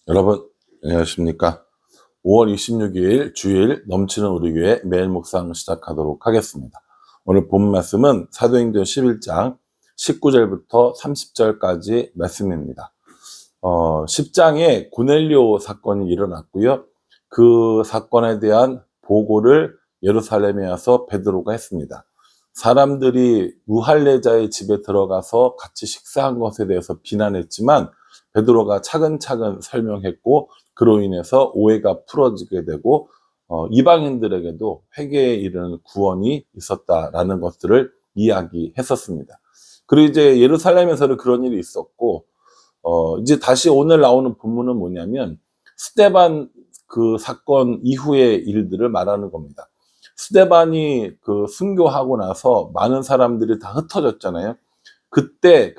여러분 안녕하십니까. 5월 26일 주일 넘치는 우리 교회 매일 묵상 시작하도록 하겠습니다. 오늘 본 말씀은 사도행전 11장 19절부터 30절까지 말씀입니다. 10장에 고넬료 사건이 일어났고요. 그 사건에 대한 보고를 예루살렘에 와서 베드로가 했습니다. 사람들이 무할례자의 집에 들어가서 같이 식사한 것에 대해서 비난했지만 베드로가 차근차근 설명했고, 그로 인해서 오해가 풀어지게 되고 이방인들에게도 회개에 이르는 구원이 있었다라는 것들을 이야기했었습니다. 그리고 이제 예루살렘에서는 그런 일이 있었고, 이제 다시 오늘 나오는 본문은 뭐냐면 스데반 그 사건 이후의 일들을 말하는 겁니다. 스데반이 그 순교하고 나서 많은 사람들이 다 흩어졌잖아요. 그때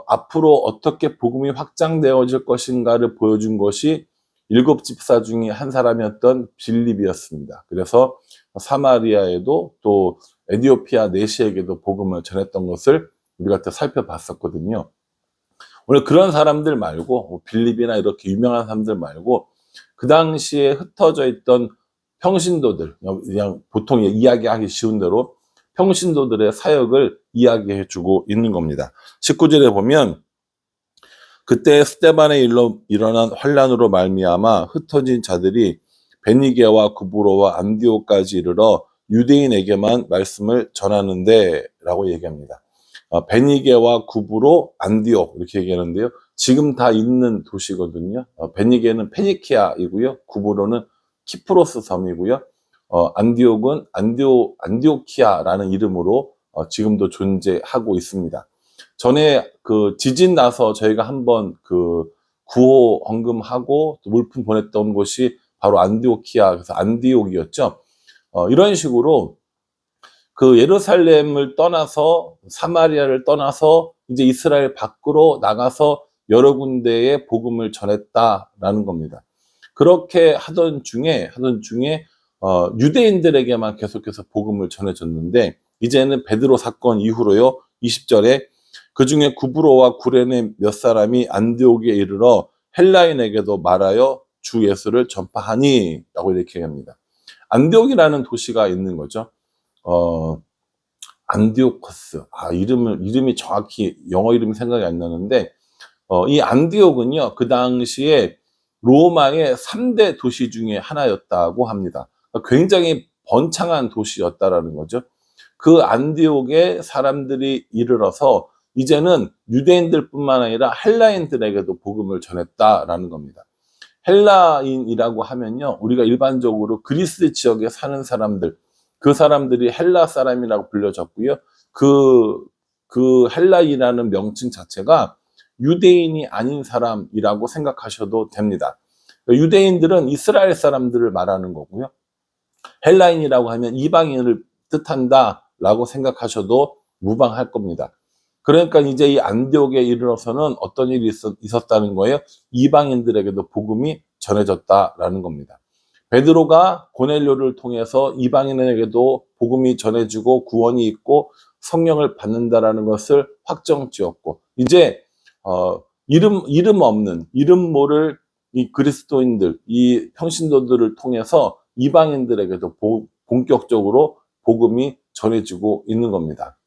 앞으로 어떻게 복음이 확장되어질 것인가를 보여준 것이 7 집사 중에 한 사람이었던 빌립이었습니다. 그래서 사마리아에도 또 에디오피아 내시에게도 복음을 전했던 것을 우리가 또 살펴봤었거든요. 오늘 그런 사람들 말고, 빌립이나 이렇게 유명한 사람들 말고, 그 당시에 흩어져 있던 평신도들, 그냥 보통 이야기하기 쉬운 대로 평신도들의 사역을 이야기해 주고 있는 겁니다. 19절에 보면, 그때 스데반의 일로 일어난 환란으로 말미암아 흩어진 자들이 베니게와 구브로와 안디오까지 이르러 유대인에게만 말씀을 전하는데 라고 얘기합니다. 베니게와 구브로, 안디옥 이렇게 얘기하는데요. 지금 다 있는 도시거든요. 베니게는 페니키아이고요. 구브로는 키프로스 섬이고요. 안디옥은 안디오키아라는 이름으로 지금도 존재하고 있습니다. 전에 그 지진 나서 저희가 한번 그 구호 헌금하고 또 물품 보냈던 곳이 바로 안디오키아, 그래서 안디옥이었죠. 이런 식으로 그 예루살렘을 떠나서 사마리아를 떠나서 이제 이스라엘 밖으로 나가서 여러 군데에 복음을 전했다라는 겁니다. 그렇게 하던 중에 유대인들에게만 계속해서 복음을 전해줬는데, 이제는 베드로 사건 이후로요, 20절에 그 중에 구브로와 구레네 몇 사람이 안디옥에 이르러 헬라인에게도 말하여 주 예수를 전파하니 라고 이렇게 합니다. 안디옥이라는 도시가 있는 거죠. 안디오커스. 이름이 정확히 영어 이름이 생각이 안 나는데, 이 안디옥은요, 그 당시에 로마의 3대 도시 중에 하나였다고 합니다. 굉장히 번창한 도시였다라는 거죠. 그 안디옥에 사람들이 이르러서 이제는 유대인들뿐만 아니라 헬라인들에게도 복음을 전했다라는 겁니다. 헬라인이라고 하면요, 우리가 일반적으로 그리스 지역에 사는 사람들, 그 사람들이 헬라 사람이라고 불려졌고요. 그 헬라인이라는 명칭 자체가 유대인이 아닌 사람이라고 생각하셔도 됩니다. 유대인들은 이스라엘 사람들을 말하는 거고요. 헬라인이라고 하면 이방인을 뜻한다라고 생각하셔도 무방할 겁니다. 그러니까 이제 이 안디옥에 이르러서는 어떤 일이 있었다는 거예요? 이방인들에게도 복음이 전해졌다라는 겁니다. 베드로가 고넬료를 통해서 이방인에게도 복음이 전해지고 구원이 있고 성령을 받는다라는 것을 확정지었고, 이제 이름 없는, 이름 모를 이 그리스도인들, 이 평신도들을 통해서 이방인들에게도 본격적으로 복음이 전해지고 있는 겁니다.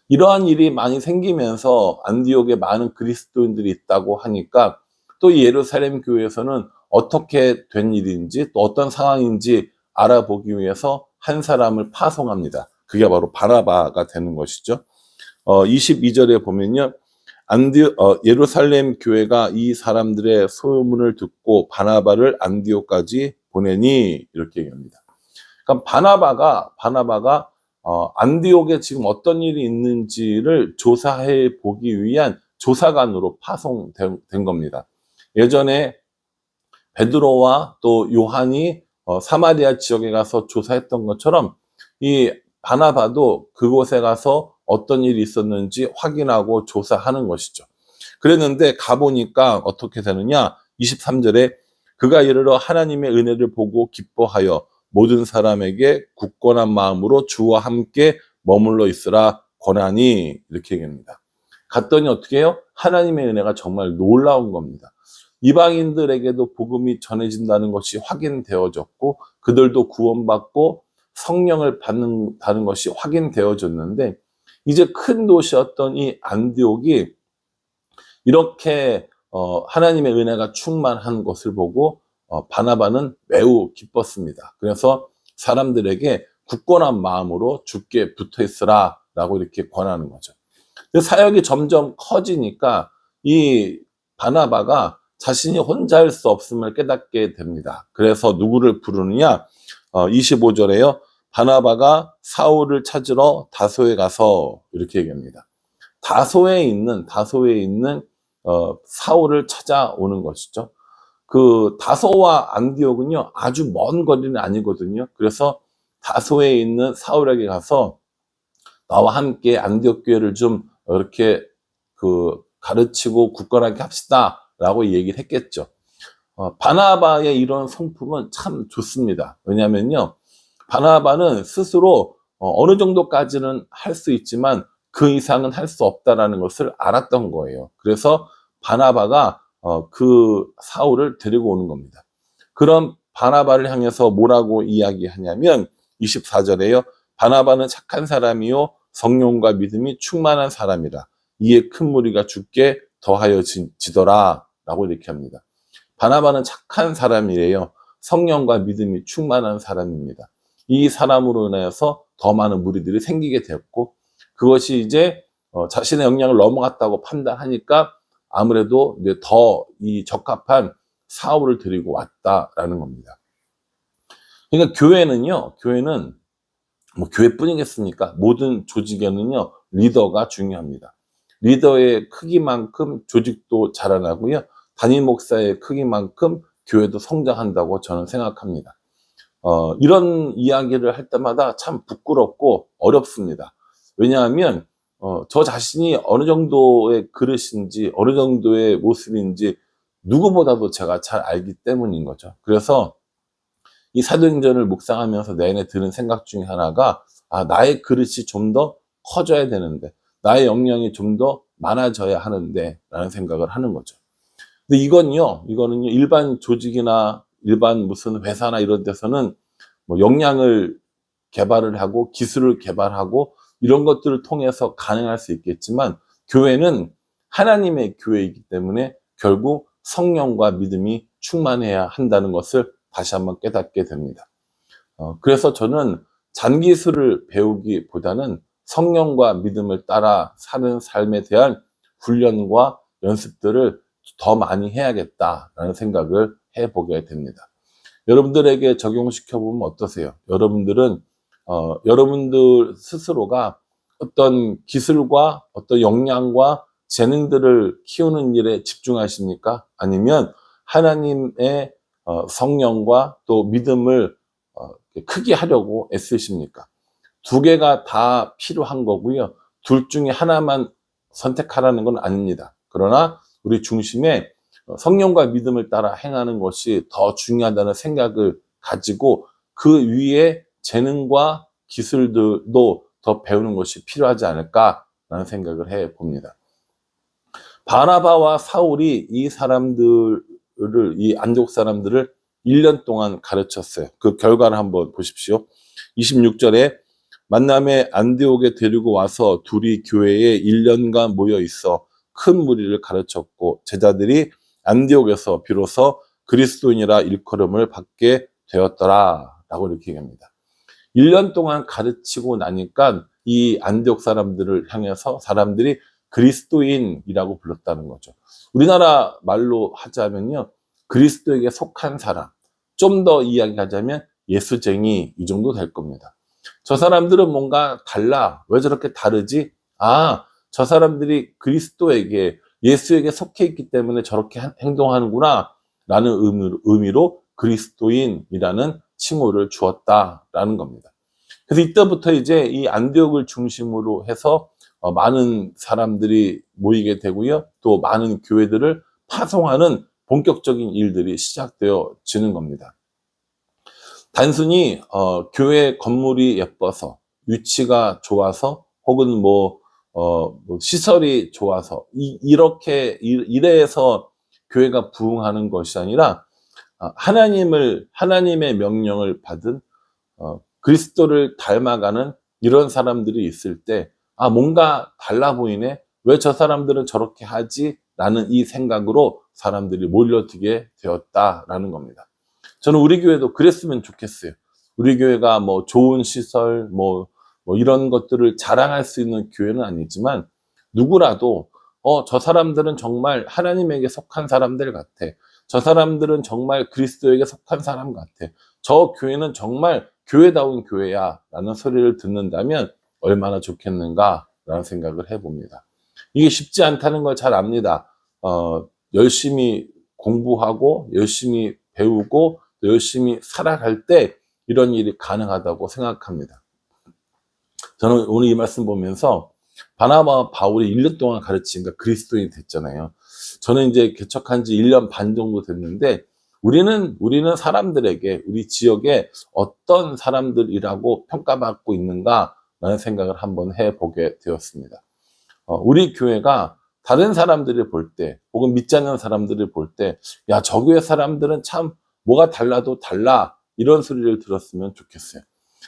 이러한 일이 많이 생기면서 안디옥에 많은 그리스도인들이 있다고 하니까 또 이 예루살렘 교회에서는 어떻게 된 일인지 또 어떤 상황인지 알아보기 위해서 한 사람을 파송합니다. 그게 바로 바나바가 되는 것이죠. 22절에 보면요, 예루살렘 교회가 이 사람들의 소문을 듣고 바나바를 안디옥까지 보내니 이렇게 얘기합니다. 그러니까 바나바가 안디옥에 지금 어떤 일이 있는지를 조사해 보기 위한 조사관으로 파송된 겁니다. 예전에 베드로와 또 요한이 사마리아 지역에 가서 조사했던 것처럼 이 바나바도 그곳에 가서 어떤 일이 있었는지 확인하고 조사하는 것이죠. 그랬는데 가보니까 어떻게 되느냐, 23절에 그가 이르러 하나님의 은혜를 보고 기뻐하여 모든 사람에게 굳건한 마음으로 주와 함께 머물러 있으라 권하니 이렇게 얘기합니다. 갔더니 어떻게 해요? 하나님의 은혜가 정말 놀라운 겁니다. 이방인들에게도 복음이 전해진다는 것이 확인되어졌고 그들도 구원받고 성령을 받는다는 것이 확인되어졌는데 이제 큰 도시였던 이 안디옥이 이렇게 하나님의 은혜가 충만한 것을 보고 바나바는 매우 기뻤습니다. 그래서 사람들에게 굳건한 마음으로 주께 붙어 있으라 라고 이렇게 권하는 거죠. 사역이 점점 커지니까 이 바나바가 자신이 혼자 할 수 없음을 깨닫게 됩니다. 그래서 누구를 부르느냐? 25절에요. 바나바가 사울을 찾으러 다소에 가서 이렇게 얘기합니다. 다소에 있는 사울을 찾아오는 것이죠. 그 다소와 안디옥은요 아주 먼 거리는 아니거든요. 그래서 다소에 있는 사울에게 가서 나와 함께 안디옥 교회를 좀 이렇게 가르치고 굳건하게 합시다라고 얘기를 했겠죠. 바나바의 이런 성품은 참 좋습니다. 왜냐면요, 바나바는 스스로 어느 정도까지는 할 수 있지만 그 이상은 할 수 없다라는 것을 알았던 거예요. 그래서 바나바가 그 사울을 데리고 오는 겁니다. 그럼 바나바를 향해서 뭐라고 이야기하냐면 24절에요. 바나바는 착한 사람이요 성령과 믿음이 충만한 사람이라 이에 큰 무리가 주께 더하여지더라 라고 이렇게 합니다. 바나바는 착한 사람이래요. 성령과 믿음이 충만한 사람입니다. 이 사람으로 인하여서 더 많은 무리들이 생기게 되었고 그것이 이제 자신의 역량을 넘어갔다고 판단하니까 아무래도 이제 더 이 적합한 사울을 데리고 왔다라는 겁니다. 그러니까 교회는 뭐 교회뿐이겠습니까? 모든 조직에는요 리더가 중요합니다. 리더의 크기만큼 조직도 자라나고요. 담임 목사의 크기만큼 교회도 성장한다고 저는 생각합니다. 이런 이야기를 할 때마다 참 부끄럽고 어렵습니다. 왜냐하면 저 자신이 어느 정도의 그릇인지 어느 정도의 모습인지 누구보다도 제가 잘 알기 때문인 거죠. 그래서 이 사도행전을 묵상하면서 내내 드는 생각 중에 하나가 나의 그릇이 좀 더 커져야 되는데 나의 역량이 좀 더 많아져야 하는데 라는 생각을 하는 거죠. 근데 이거는요 일반 조직이나 일반 무슨 회사나 이런 데서는 뭐 역량을 개발을 하고 기술을 개발하고 이런 것들을 통해서 가능할 수 있겠지만 교회는 하나님의 교회이기 때문에 결국 성령과 믿음이 충만해야 한다는 것을 다시 한번 깨닫게 됩니다. 그래서 저는 잔기술을 배우기보다는 성령과 믿음을 따라 사는 삶에 대한 훈련과 연습들을 더 많이 해야겠다라는 생각을 해보게 됩니다. 여러분들에게 적용시켜보면 어떠세요? 여러분들은 여러분들 스스로가 어떤 기술과 어떤 역량과 재능들을 키우는 일에 집중하십니까? 아니면 하나님의 성령과 또 믿음을 크게 하려고 애쓰십니까? 두 개가 다 필요한 거고요. 둘 중에 하나만 선택하라는 건 아닙니다. 그러나 우리 중심에 성령과 믿음을 따라 행하는 것이 더 중요하다는 생각을 가지고 그 위에 재능과 기술들도 더 배우는 것이 필요하지 않을까라는 생각을 해 봅니다. 바나바와 사울이 이 안디옥 사람들을 1년 동안 가르쳤어요. 그 결과를 한번 보십시오. 26절에 만남에 안디옥에 데리고 와서 둘이 교회에 1년간 모여 있어 큰 무리를 가르쳤고 제자들이 안디옥에서 비로소 그리스도인이라 일컬음을 받게 되었더라 라고 이렇게 얘기합니다. 1년 동안 가르치고 나니까 이 안디옥 사람들을 향해서 사람들이 그리스도인이라고 불렀다는 거죠. 우리나라 말로 하자면요 그리스도에게 속한 사람, 좀 더 이야기하자면 예수쟁이 이 정도 될 겁니다. 저 사람들은 뭔가 달라. 왜 저렇게 다르지? 저 사람들이 그리스도에게 예수에게 속해 있기 때문에 저렇게 행동하는구나 라는 의미로 그리스도인이라는 칭호를 주었다라는 겁니다. 그래서 이때부터 이제 이 안디옥을 중심으로 해서 많은 사람들이 모이게 되고요. 또 많은 교회들을 파송하는 본격적인 일들이 시작되어지는 겁니다. 단순히 교회 건물이 예뻐서 위치가 좋아서 혹은 뭐 뭐 시설이 좋아서 이래서 교회가 부흥하는 것이 아니라 하나님의 명령을 받은 그리스도를 닮아가는 이런 사람들이 있을 때 뭔가 달라 보이네. 왜 저 사람들은 저렇게 하지? 라는 이 생각으로 사람들이 몰려들게 되었다라는 겁니다. 저는 우리 교회도 그랬으면 좋겠어요. 우리 교회가 뭐 좋은 시설, 뭐 이런 것들을 자랑할 수 있는 교회는 아니지만 누구라도 저 사람들은 정말 하나님에게 속한 사람들 같아. 저 사람들은 정말 그리스도에게 속한 사람 같아. 저 교회는 정말 교회다운 교회야 라는 소리를 듣는다면 얼마나 좋겠는가 라는 생각을 해봅니다. 이게 쉽지 않다는 걸 잘 압니다. 열심히 공부하고 열심히 배우고 열심히 살아갈 때 이런 일이 가능하다고 생각합니다. 저는 오늘 이 말씀 보면서 바나바와 바울이 1년 동안 가르치니까 그리스도인이 됐잖아요. 저는 이제 개척한 지 1년 반 정도 됐는데 우리는 사람들에게 우리 지역에 어떤 사람들이라고 평가받고 있는가라는 생각을 한번 해보게 되었습니다. 우리 교회가 다른 사람들을 볼 때 혹은 믿지 않는 사람들을 볼 때 저 교회 사람들은 참 뭐가 달라도 달라 이런 소리를 들었으면 좋겠어요.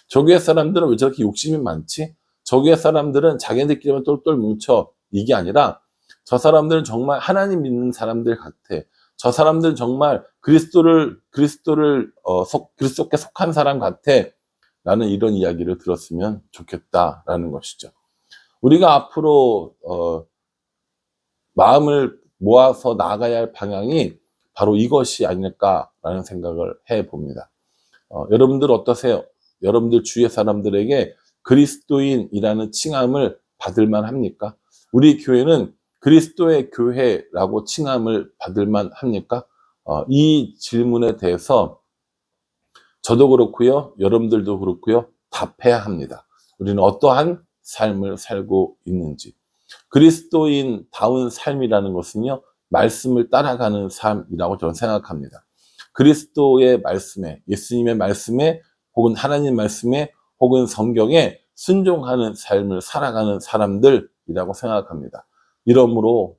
저 교회 사람들은 왜 저렇게 욕심이 많지? 저 교회 사람들은 자기네들끼리만 똘똘 뭉쳐 이게 아니라 저 사람들은 정말 하나님 믿는 사람들 같아. 저 사람들은 정말 그리스도께 속한 사람 같아. 라는 이런 이야기를 들었으면 좋겠다라는 것이죠. 우리가 앞으로 마음을 모아서 나아가야 할 방향이 바로 이것이 아닐까라는 생각을 해봅니다. 여러분들 어떠세요? 여러분들 주위의 사람들에게 그리스도인이라는 칭함을 받을 만합니까? 우리 교회는 그리스도의 교회라고 칭함을 받을 만합니까? 이 질문에 대해서 저도 그렇고요, 여러분들도 그렇고요, 답해야 합니다. 우리는 어떠한 삶을 살고 있는지. 그리스도인다운 삶이라는 것은요, 말씀을 따라가는 삶이라고 저는 생각합니다. 그리스도의 말씀에, 예수님의 말씀에, 혹은 하나님 말씀에, 혹은 성경에 순종하는 삶을 살아가는 사람들이라고 생각합니다. 이러므로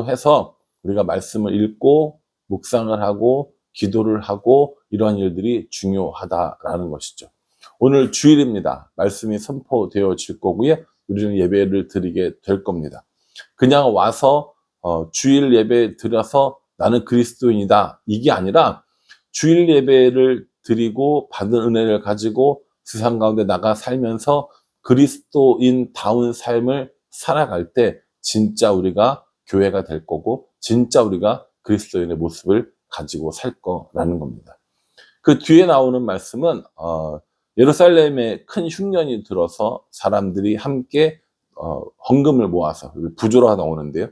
해서 우리가 말씀을 읽고 묵상을 하고 기도를 하고 이러한 일들이 중요하다라는 것이죠. 오늘 주일입니다. 말씀이 선포되어질 거고요. 우리는 예배를 드리게 될 겁니다. 그냥 와서 주일 예배 드려서 나는 그리스도인이다 이게 아니라 주일 예배를 드리고 받은 은혜를 가지고 세상 가운데 나가 살면서 그리스도인다운 삶을 살아갈 때 진짜 우리가 교회가 될 거고 진짜 우리가 그리스도인의 모습을 가지고 살 거라는 겁니다. 그 뒤에 나오는 말씀은 예루살렘에 큰 흉년이 들어서 사람들이 함께 헌금을 모아서 부조가 나오는데요.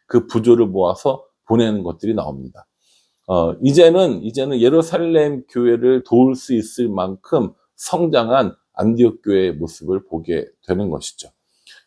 그 부조를 모아서 보내는 것들이 나옵니다. 이제는 예루살렘 교회를 도울 수 있을 만큼 성장한 안디옥 교회의 모습을 보게 되는 것이죠.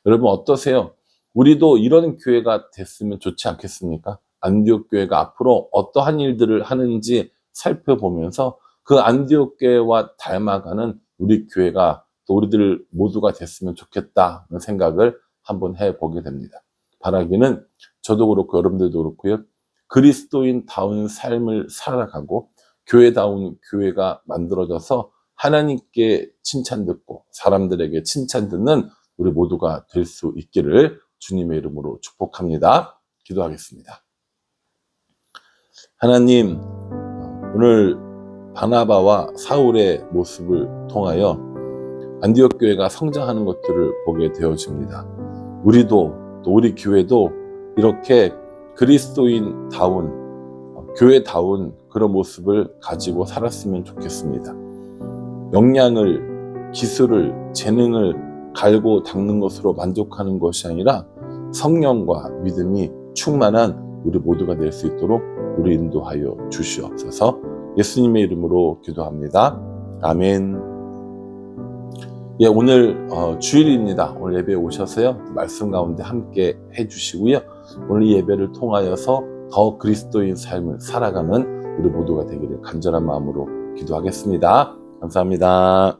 여러분 어떠세요? 우리도 이런 교회가 됐으면 좋지 않겠습니까? 안디옥 교회가 앞으로 어떠한 일들을 하는지 살펴보면서 그 안디옥 교회와 닮아가는 우리 교회가 또 우리들 모두가 됐으면 좋겠다는 생각을 한번 해보게 됩니다. 바라기는 저도 그렇고 여러분들도 그렇고요. 그리스도인다운 삶을 살아가고 교회다운 교회가 만들어져서 하나님께 칭찬 듣고 사람들에게 칭찬 듣는 우리 모두가 될 수 있기를 주님의 이름으로 축복합니다. 기도하겠습니다. 하나님, 오늘 바나바와 사울의 모습을 통하여 안디옥 교회가 성장하는 것들을 보게 되어집니다. 우리도 또 우리 교회도 이렇게 그리스도인다운 교회다운 그런 모습을 가지고 살았으면 좋겠습니다. 역량을, 기술을, 재능을 갈고 닦는 것으로 만족하는 것이 아니라 성령과 믿음이 충만한 우리 모두가 될 수 있도록 우리 인도하여 주시옵소서. 예수님의 이름으로 기도합니다. 아멘. 오늘 주일입니다. 오늘 예배에 오셔서요, 말씀 가운데 함께 해주시고요. 오늘 이 예배를 통하여서 더 그리스도인 삶을 살아가는 우리 모두가 되기를 간절한 마음으로 기도하겠습니다. 감사합니다.